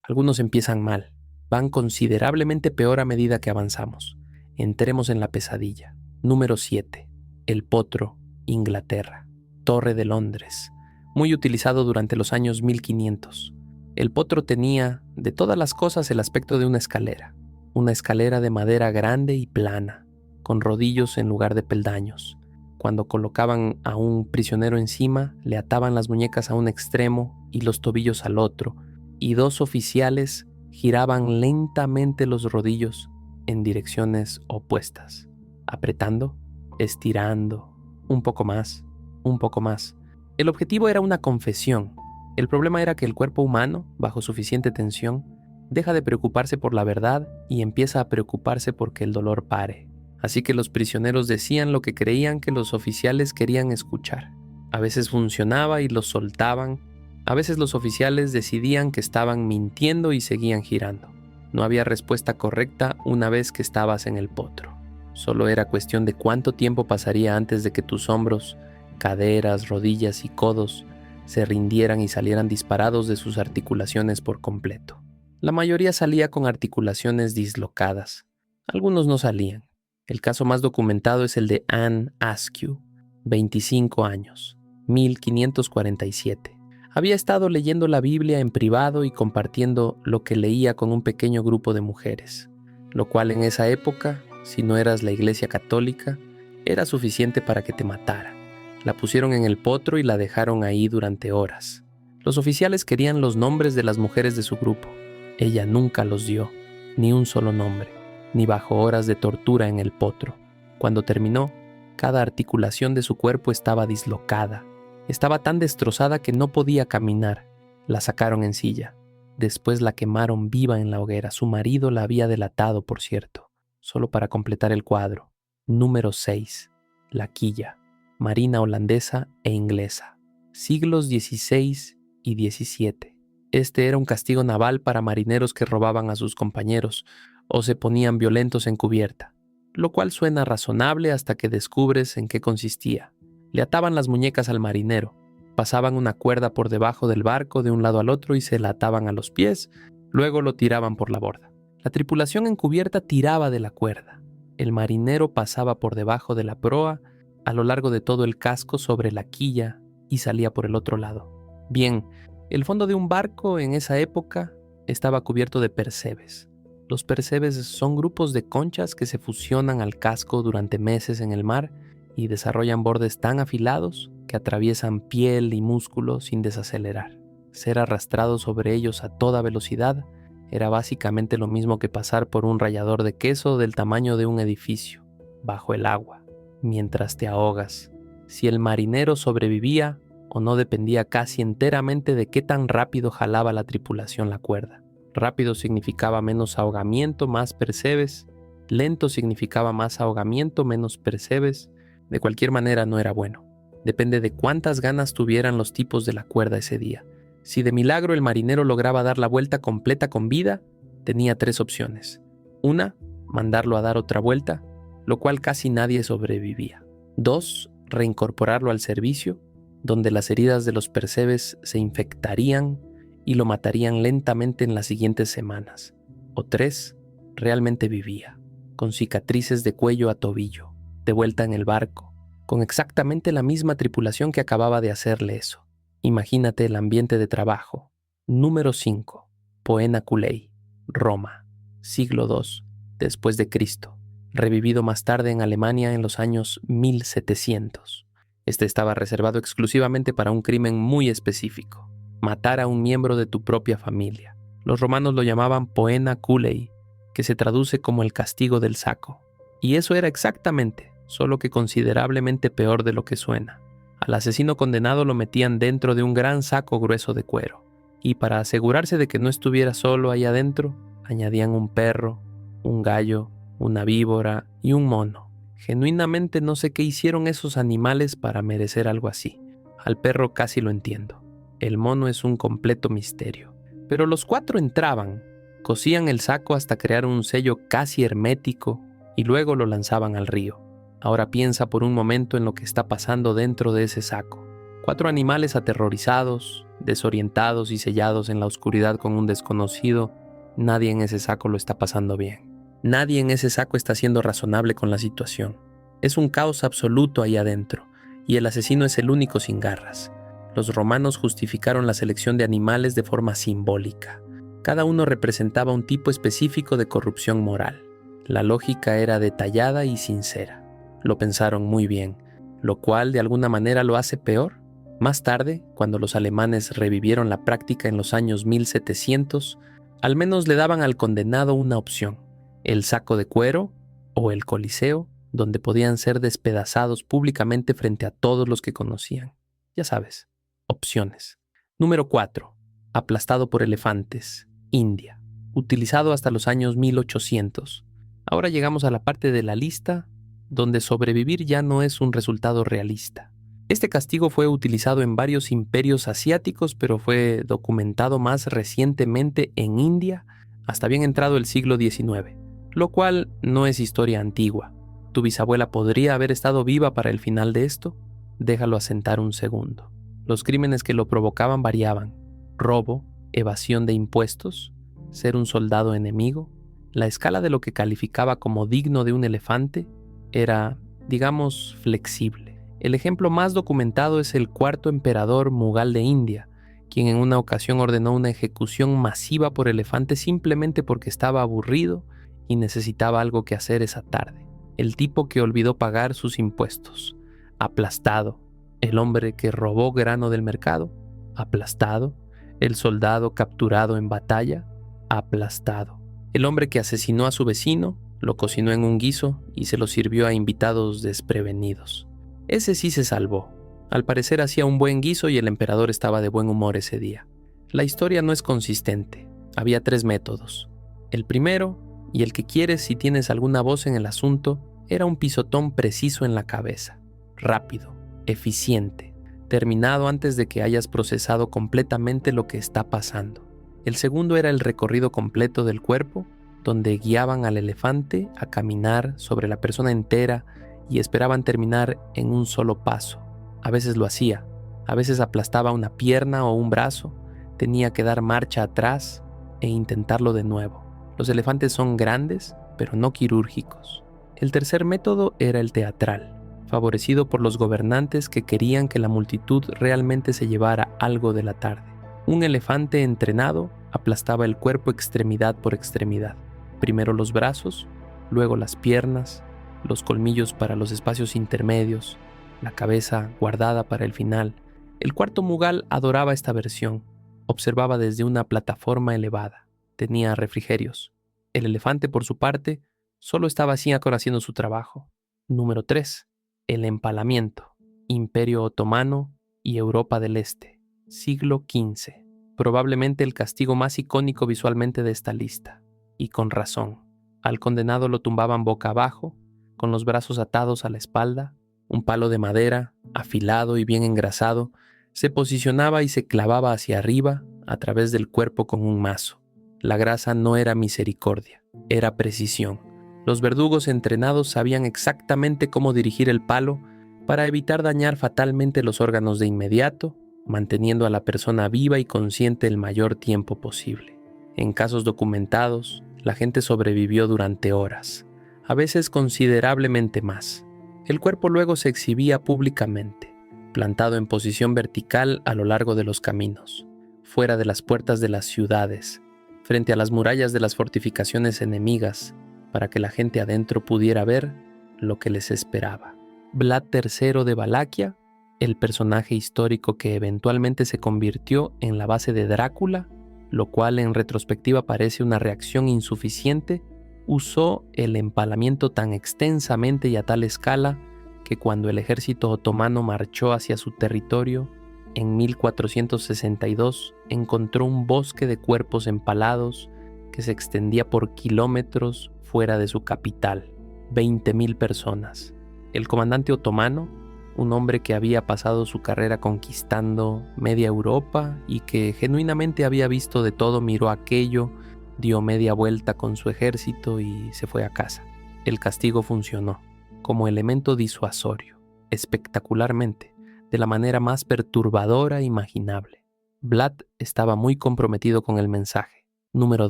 Algunos empiezan mal, van considerablemente peor a medida que avanzamos. Entremos en la pesadilla. Número 7. El Potro, Inglaterra. Torre de Londres. Muy utilizado durante los años 1500. El potro tenía, de todas las cosas, el aspecto de una escalera. Una escalera de madera grande y plana, con rodillos en lugar de peldaños. Cuando colocaban a un prisionero encima, le ataban las muñecas a un extremo y los tobillos al otro, y dos oficiales giraban lentamente los rodillos en direcciones opuestas, apretando, estirando, un poco más, un poco más. El objetivo era una confesión. El problema era que el cuerpo humano, bajo suficiente tensión, deja de preocuparse por la verdad y empieza a preocuparse porque el dolor pare. Así que los prisioneros decían lo que creían que los oficiales querían escuchar. A veces funcionaba y los soltaban. A veces los oficiales decidían que estaban mintiendo y seguían girando. No había respuesta correcta una vez que estabas en el potro. Solo era cuestión de cuánto tiempo pasaría antes de que tus hombros, caderas, rodillas y codos se rindieran y salieran disparados de sus articulaciones por completo. La mayoría salía con articulaciones dislocadas. Algunos no salían. El caso más documentado es el de Anne Askew, 25 años, 1547. Había estado leyendo la Biblia en privado y compartiendo lo que leía con un pequeño grupo de mujeres, lo cual en esa época, si no eras la Iglesia Católica, era suficiente para que te mataran. La pusieron en el potro y la dejaron ahí durante horas. Los oficiales querían los nombres de las mujeres de su grupo. Ella nunca los dio, ni un solo nombre, ni bajo horas de tortura en el potro. Cuando terminó, cada articulación de su cuerpo estaba dislocada. Estaba tan destrozada que no podía caminar. La sacaron en silla. Después la quemaron viva en la hoguera. Su marido la había delatado, por cierto. Solo para completar el cuadro. Número 6. La quilla. Marina holandesa e inglesa. Siglos XVI y XVII. Este era un castigo naval para marineros que robaban a sus compañeros o se ponían violentos en cubierta, lo cual suena razonable hasta que descubres en qué consistía. Le ataban las muñecas al marinero, pasaban una cuerda por debajo del barco de un lado al otro y se la ataban a los pies, luego lo tiraban por la borda. La tripulación en cubierta tiraba de la cuerda. El marinero pasaba por debajo de la proa, a lo largo de todo el casco sobre la quilla y salía por el otro lado. Bien, el fondo de un barco en esa época estaba cubierto de percebes. Los percebes son grupos de conchas que se fusionan al casco durante meses en el mar y desarrollan bordes tan afilados que atraviesan piel y músculo sin desacelerar. Ser arrastrado sobre ellos a toda velocidad era básicamente lo mismo que pasar por un rallador de queso del tamaño de un edificio, bajo el agua, mientras te ahogas. Si el marinero sobrevivía o no dependía casi enteramente de qué tan rápido jalaba la tripulación la cuerda. Rápido significaba menos ahogamiento, más percebes. Lento significaba más ahogamiento, menos percebes. De cualquier manera no era bueno. Depende de cuántas ganas tuvieran los tipos de la cuerda ese día. Si de milagro el marinero lograba dar la vuelta completa con vida, tenía 3 opciones. 1, mandarlo a dar otra vuelta, lo cual casi nadie sobrevivía. 2, reincorporarlo al servicio, donde las heridas de los percebes se infectarían y lo matarían lentamente en las siguientes semanas. O 3, realmente vivía, con cicatrices de cuello a tobillo, de vuelta en el barco, con exactamente la misma tripulación que acababa de hacerle eso. Imagínate el ambiente de trabajo. Número 5. Poena Culei, Roma, siglo II, después de Cristo, revivido más tarde en Alemania en los años 1700. Este estaba reservado exclusivamente para un crimen muy específico: matar a un miembro de tu propia familia. Los romanos lo llamaban Poena Culei, que se traduce como el castigo del saco. Y eso era exactamente, solo que considerablemente peor de lo que suena. Al asesino condenado lo metían dentro de un gran saco grueso de cuero, y para asegurarse de que no estuviera solo ahí adentro, añadían un perro, un gallo, una víbora y un mono. Genuinamente no sé qué hicieron esos animales para merecer algo así. Al perro casi lo entiendo. El mono es un completo misterio. Pero los 4 entraban, cosían el saco hasta crear un sello casi hermético y luego lo lanzaban al río. Ahora piensa por un momento en lo que está pasando dentro de ese saco. 4 animales aterrorizados, desorientados y sellados en la oscuridad con un desconocido. Nadie en ese saco lo está pasando bien. Nadie en ese saco está siendo razonable con la situación. Es un caos absoluto ahí adentro, y el asesino es el único sin garras. Los romanos justificaron la selección de animales de forma simbólica. Cada uno representaba un tipo específico de corrupción moral. La lógica era detallada y sincera. Lo pensaron muy bien, lo cual de alguna manera lo hace peor. Más tarde, cuando los alemanes revivieron la práctica en los años 1700, al menos le daban al condenado una opción: el saco de cuero o el coliseo, donde podían ser despedazados públicamente frente a todos los que conocían. Ya sabes, opciones. Número 4. Aplastado por elefantes, India. Utilizado hasta los años 1800. Ahora llegamos a la parte de la lista donde sobrevivir ya no es un resultado realista. Este castigo fue utilizado en varios imperios asiáticos, pero fue documentado más recientemente en India hasta bien entrado el siglo XIX, lo cual no es historia antigua. ¿Tu bisabuela podría haber estado viva para el final de esto? Déjalo asentar un segundo. Los crímenes que lo provocaban variaban: robo, evasión de impuestos, ser un soldado enemigo. La escala de lo que calificaba como digno de un elefante era, digamos, flexible. El ejemplo más documentado es el cuarto emperador Mughal de India, quien en una ocasión ordenó una ejecución masiva por elefante simplemente porque estaba aburrido y necesitaba algo que hacer esa tarde. El tipo que olvidó pagar sus impuestos, aplastado. El hombre que robó grano del mercado, aplastado. El soldado capturado en batalla, aplastado. El hombre que asesinó a su vecino, lo cocinó en un guiso y se lo sirvió a invitados desprevenidos. Ese sí se salvó. Al parecer hacía un buen guiso y el emperador estaba de buen humor ese día. La historia no es consistente. Había 3 métodos. El primero, y el que quieres si tienes alguna voz en el asunto, era un pisotón preciso en la cabeza. Rápido, eficiente, terminado antes de que hayas procesado completamente lo que está pasando. El segundo era el recorrido completo del cuerpo, donde guiaban al elefante a caminar sobre la persona entera y esperaban terminar en un solo paso. A veces lo hacía, a veces aplastaba una pierna o un brazo, tenía que dar marcha atrás e intentarlo de nuevo. Los elefantes son grandes, pero no quirúrgicos. El tercer método era el teatral, favorecido por los gobernantes que querían que la multitud realmente se llevara algo de la tarde. Un elefante entrenado aplastaba el cuerpo extremidad por extremidad. Primero los brazos, luego las piernas, los colmillos para los espacios intermedios, la cabeza guardada para el final. El cuarto Mughal adoraba esta versión. Observaba desde una plataforma elevada. Tenía refrigerios. El elefante, por su parte, solo estaba así haciendo su trabajo. Número 3. El empalamiento. Imperio Otomano y Europa del Este. Siglo XV. Probablemente el castigo más icónico visualmente de esta lista. Y con razón. Al condenado lo tumbaban boca abajo, con los brazos atados a la espalda. Un palo de madera, afilado y bien engrasado, se posicionaba y se clavaba hacia arriba a través del cuerpo con un mazo. La grasa no era misericordia, era precisión. Los verdugos entrenados sabían exactamente cómo dirigir el palo para evitar dañar fatalmente los órganos de inmediato, manteniendo a la persona viva y consciente el mayor tiempo posible. En casos documentados, la gente sobrevivió durante horas, a veces considerablemente más. El cuerpo luego se exhibía públicamente, plantado en posición vertical a lo largo de los caminos, fuera de las puertas de las ciudades, frente a las murallas de las fortificaciones enemigas, para que la gente adentro pudiera ver lo que les esperaba. Vlad III de Valaquia, el personaje histórico que eventualmente se convirtió en la base de Drácula, lo cual en retrospectiva parece una reacción insuficiente, usó el empalamiento tan extensamente y a tal escala que cuando el ejército otomano marchó hacia su territorio, en 1462 encontró un bosque de cuerpos empalados que se extendía por kilómetros fuera de su capital, 20.000 personas. El comandante otomano, un hombre que había pasado su carrera conquistando media Europa y que genuinamente había visto de todo, miró aquello, dio media vuelta con su ejército y se fue a casa. El castigo funcionó como elemento disuasorio, espectacularmente. de la manera más perturbadora imaginable. Vlad estaba muy comprometido con el mensaje. Número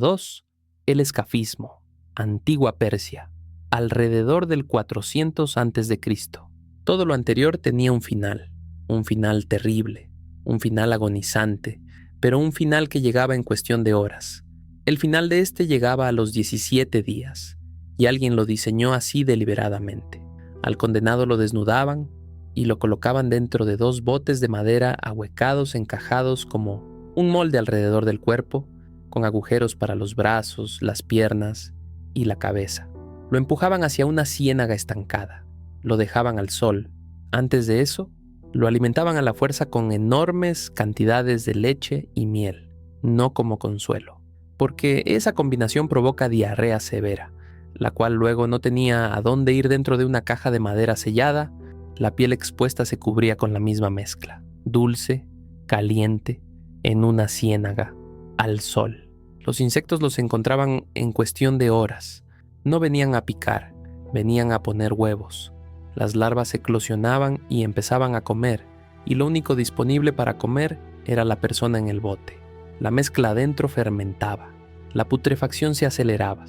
2. El escafismo. Antigua Persia. Alrededor del 400 a.C. Todo lo anterior tenía un final terrible, un final agonizante, pero un final que llegaba en cuestión de horas. El final de este llegaba a los 17 días, y alguien lo diseñó así deliberadamente. Al condenado lo desnudaban y lo colocaban dentro de 2 botes de madera ahuecados, encajados como un molde alrededor del cuerpo, con agujeros para los brazos, las piernas y la cabeza. Lo empujaban hacia una ciénaga estancada, lo dejaban al sol. Antes de eso, lo alimentaban a la fuerza con enormes cantidades de leche y miel, no como consuelo, porque esa combinación provoca diarrea severa, la cual luego no tenía a dónde ir dentro de una caja de madera sellada. La piel expuesta se cubría con la misma mezcla, dulce, caliente, en una ciénaga, al sol. Los insectos los encontraban en cuestión de horas. No venían a picar, venían a poner huevos. Las larvas eclosionaban y empezaban a comer, y lo único disponible para comer era la persona en el bote. La mezcla adentro fermentaba, la putrefacción se aceleraba.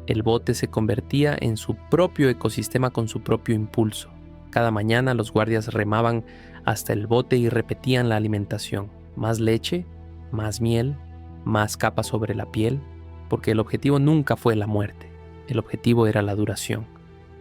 El bote se convertía en su propio ecosistema con su propio impulso. Cada mañana los guardias remaban hasta el bote y repetían la alimentación. Más leche, más miel, más capa sobre la piel, porque el objetivo nunca fue la muerte. El objetivo era la duración,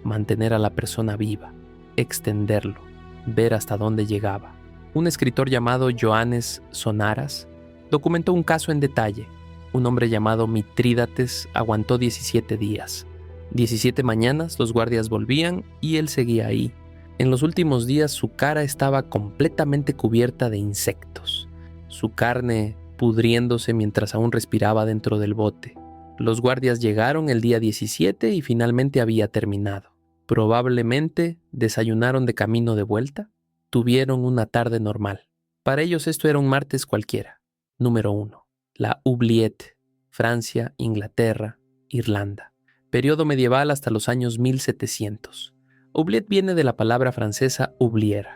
mantener a la persona viva, extenderlo, ver hasta dónde llegaba. Un escritor llamado Johannes Sonaras documentó un caso en detalle. Un hombre llamado Mitrídates aguantó 17 días. 17 mañanas los guardias volvían y él seguía ahí. En los últimos días su cara estaba completamente cubierta de insectos, su carne pudriéndose mientras aún respiraba dentro del bote. Los guardias llegaron el día 17 y finalmente había terminado. Probablemente desayunaron de camino de vuelta. Tuvieron una tarde normal. Para ellos esto era un martes cualquiera. Número 1. La Oubliette, Francia, Inglaterra, Irlanda. Periodo medieval hasta los años 1700. Oubliette viene de la palabra francesa oublier,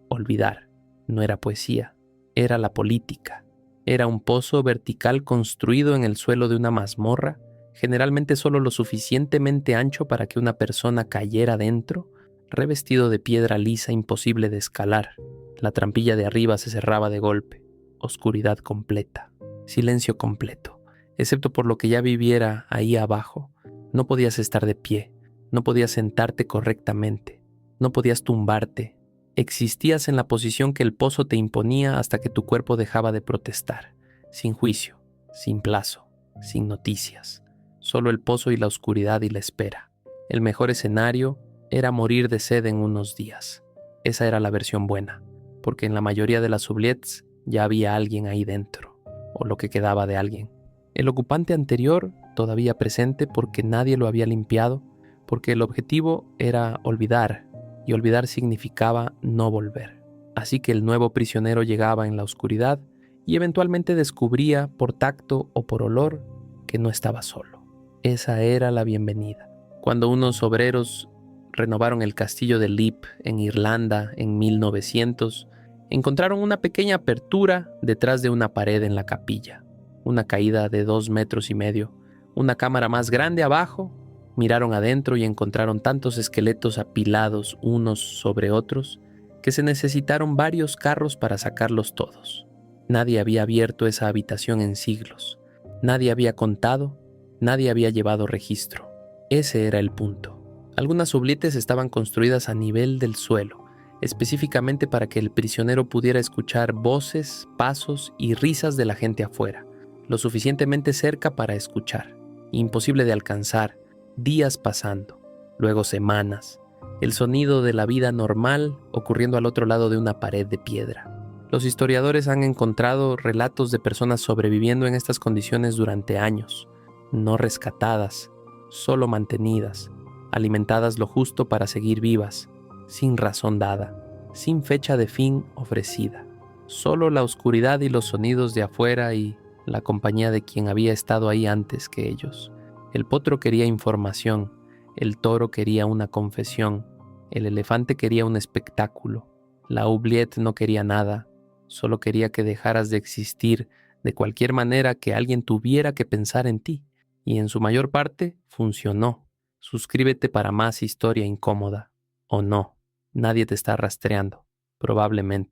olvidar. No era poesía, era la política. Era un pozo vertical construido en el suelo de una mazmorra, generalmente solo lo suficientemente ancho para que una persona cayera dentro, revestido de piedra lisa imposible de escalar. La trampilla de arriba se cerraba de golpe. Oscuridad completa. Silencio completo. Excepto por lo que ya viviera ahí abajo, no podías estar de pie, no podías sentarte correctamente, no podías tumbarte. Existías en la posición que el pozo te imponía hasta que tu cuerpo dejaba de protestar, sin juicio, sin plazo, sin noticias. Solo el pozo y la oscuridad y la espera. El mejor escenario era morir de sed en unos días. Esa era la versión buena, porque en la mayoría de las oubliettes ya había alguien ahí dentro, o lo que quedaba de alguien. El ocupante anterior todavía presente porque nadie lo había limpiado, porque el objetivo era olvidar, y olvidar significaba no volver. Así que el nuevo prisionero llegaba en la oscuridad y eventualmente descubría por tacto o por olor que no estaba solo. Esa era la bienvenida. Cuando unos obreros renovaron el castillo de Leap en Irlanda en 1900, encontraron una pequeña apertura detrás de una pared en la capilla, una caída de 2,5 metros, una cámara más grande abajo. Miraron adentro y encontraron tantos esqueletos apilados unos sobre otros que se necesitaron varios carros para sacarlos todos. Nadie había abierto esa habitación en siglos. Nadie había contado, nadie había llevado registro. Ese era el punto. Algunas oubliettes estaban construidas a nivel del suelo, específicamente para que el prisionero pudiera escuchar voces, pasos y risas de la gente afuera, lo suficientemente cerca para escuchar, imposible de alcanzar. Días pasando, luego semanas, el sonido de la vida normal ocurriendo al otro lado de una pared de piedra. Los historiadores han encontrado relatos de personas sobreviviendo en estas condiciones durante años, no rescatadas, solo mantenidas, alimentadas lo justo para seguir vivas, sin razón dada, sin fecha de fin ofrecida. Solo la oscuridad y los sonidos de afuera y la compañía de quien había estado ahí antes que ellos. El potro quería información, el toro quería una confesión, el elefante quería un espectáculo, La oubliette no quería nada, solo quería que dejaras de existir de cualquier manera que alguien tuviera que pensar en ti. Y en su mayor parte funcionó. Suscríbete para más historia incómoda. O no, nadie te está rastreando, probablemente.